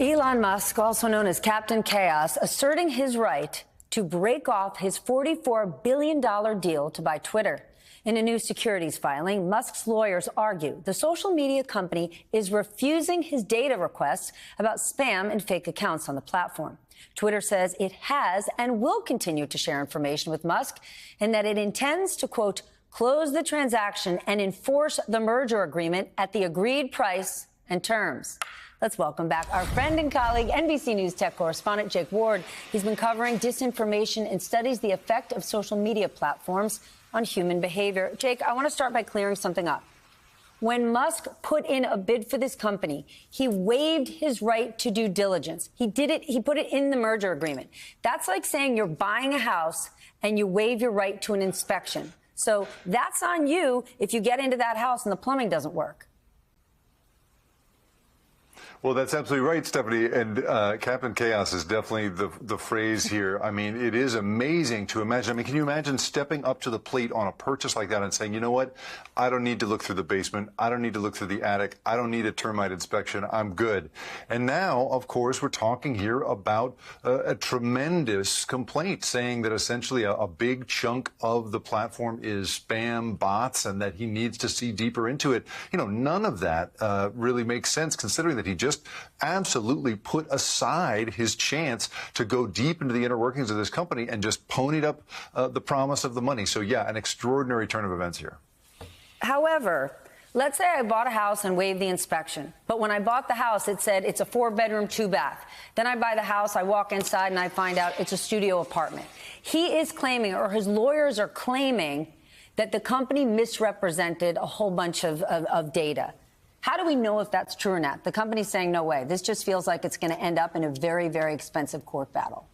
Elon Musk, also known as Captain Chaos, asserting his right to break off his $44 billion deal to buy Twitter. In a new securities filing, Musk's lawyers argue the social media company is refusing his data requests about spam and fake accounts on the platform. Twitter says it has and will continue to share information with Musk and that it intends to, quote, close the transaction and enforce the merger agreement at the agreed price and terms. Let's welcome back our friend and colleague, NBC News tech correspondent Jake Ward. He's been covering disinformation and studies the effect of social media platforms on human behavior. Jake, I want to start by clearing something up. When Musk put in a bid for this company, he waived his right to due diligence. He put it in the merger agreement. That's like saying you're buying a house and you waive your right to an inspection. So that's on you if you get into that house and the plumbing doesn't work. Well, that's absolutely right, Stephanie. And Captain Chaos is definitely the phrase here. I mean, it is amazing to imagine. I mean, can you imagine stepping up to the plate on a purchase like that and saying, you know what, I don't need to look through the basement. I don't need to look through the attic. I don't need a termite inspection. I'm good. And now, of course, we're talking here about a tremendous complaint saying that essentially a big chunk of the platform is spam bots and that he needs to see deeper into it. You know, none of that really makes sense considering that he just absolutely put aside his chance to go deep into the inner workings of this company and just ponied up the promise of the money. So, yeah, an extraordinary turn of events here. However, let's say I bought a house and waived the inspection. But when I bought the house, it said it's a 4-bedroom, 2-bath. Then I buy the house, I walk inside, and I find out it's a studio apartment. He is claiming, or his lawyers are claiming, that the company misrepresented a whole bunch of data. How do we know if that's true or not? The company's saying no way. This just feels like it's going to end up in a very, very expensive court battle.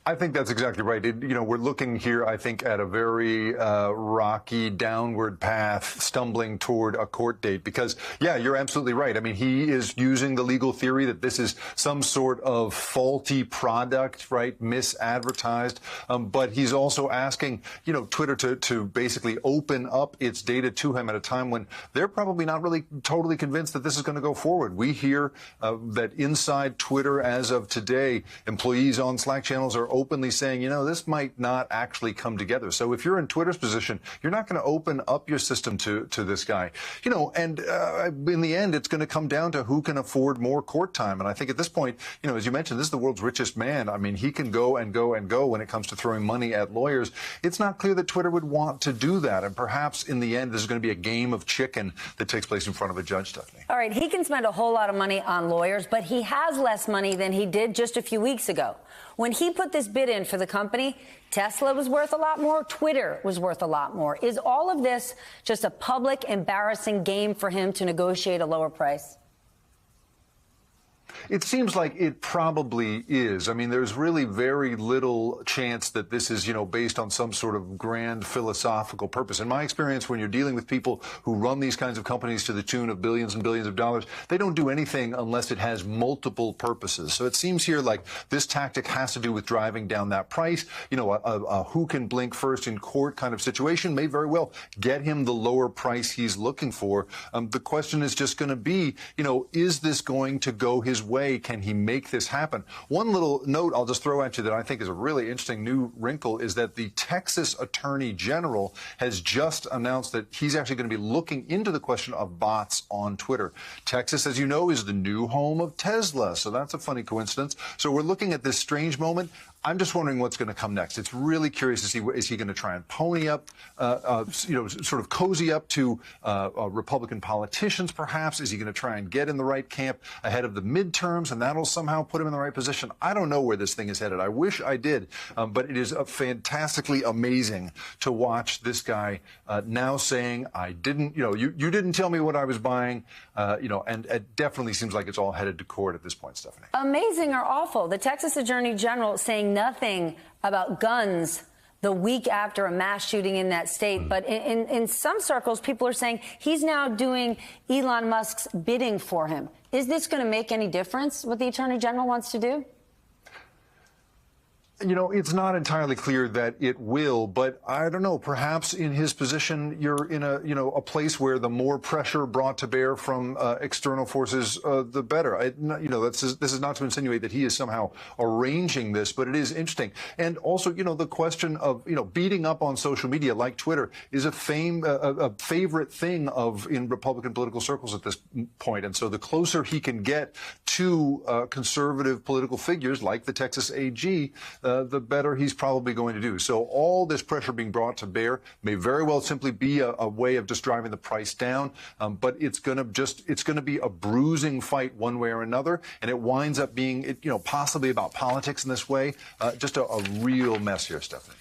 I think that's exactly right. You know, we're looking here, I think, at a very rocky downward path, stumbling toward a court date. Because, yeah, you're absolutely right. I mean, he is using the legal theory that this is some sort of faulty product, right, misadvertised. But he's also asking, you know, Twitter to basically open up its data to him at a time when they're probably not really totally convinced that this is going to go forward. We hear that inside Twitter, as of today, employees on Slack channels are openly saying, you know, this might not actually come together. So if you're in Twitter's position, you're not going to open up your system to this guy. You know, and in the end, it's going to come down to who can afford more court time. And I think at this point, you know, as you mentioned, this is the world's richest man. I mean, he can go and go and go when it comes to throwing money at lawyers. It's not clear that Twitter would want to do that. And perhaps in the end, this is going to be a game of chicken that takes place in front of a judge, Stephanie. All right. He can spend a whole lot of money on lawyers, but he has less money than he did just a few weeks ago. When he put this bid in for the company, Tesla was worth a lot more. Twitter was worth a lot more. Is all of this just a public, embarrassing game for him to negotiate a lower price? It seems like it probably is. I mean, there's really very little chance that this is, you know, based on some sort of grand philosophical purpose. In my experience, when you're dealing with people who run these kinds of companies to the tune of billions and billions of dollars, they don't do anything unless it has multiple purposes. So it seems here like this tactic has to do with driving down that price. You know, a who can blink first in court kind of situation may very well get him the lower price he's looking for. The question is just going to be, you know, is this going to go his way? Can he make this happen? One little note I'll just throw at you that I think is a really interesting new wrinkle is that the Texas Attorney General has just announced that he's actually going to be looking into the question of bots on Twitter. Texas, as you know, is the new home of Tesla, so that's a funny coincidence. So we're looking at this strange moment. I'm just wondering what's going to come next. It's really curious to see, is he going to try and pony up, you know, sort of cozy up to Republican politicians, perhaps? Is he going to try and get in the right camp ahead of the midterms, and that'll somehow put him in the right position? I don't know where this thing is headed. I wish I did, but it is fantastically amazing to watch this guy now saying, I didn't, you know, you didn't tell me what I was buying, you know, and it definitely seems like it's all headed to court at this point, Stephanie. Amazing or awful? The Texas Attorney General saying nothing about guns the week after a mass shooting in that state. But in some circles, people are saying he's now doing Elon Musk's bidding for him. Is this going to make any difference, what the Attorney General wants to do? You know, it's not entirely clear that it will, but I don't know. Perhaps in his position, you're in a place where the more pressure brought to bear from external forces, the better. This is not to insinuate that he is somehow arranging this, but it is interesting. And also, the question of beating up on social media like Twitter is a favorite thing in Republican political circles at this point. And so the closer he can get to conservative political figures like the Texas AG, the better he's probably going to do. So all this pressure being brought to bear may very well simply be a way of just driving the price down. But it's going to be a bruising fight one way or another. And it winds up being, possibly about politics in this way. Just a real mess here, Stephanie.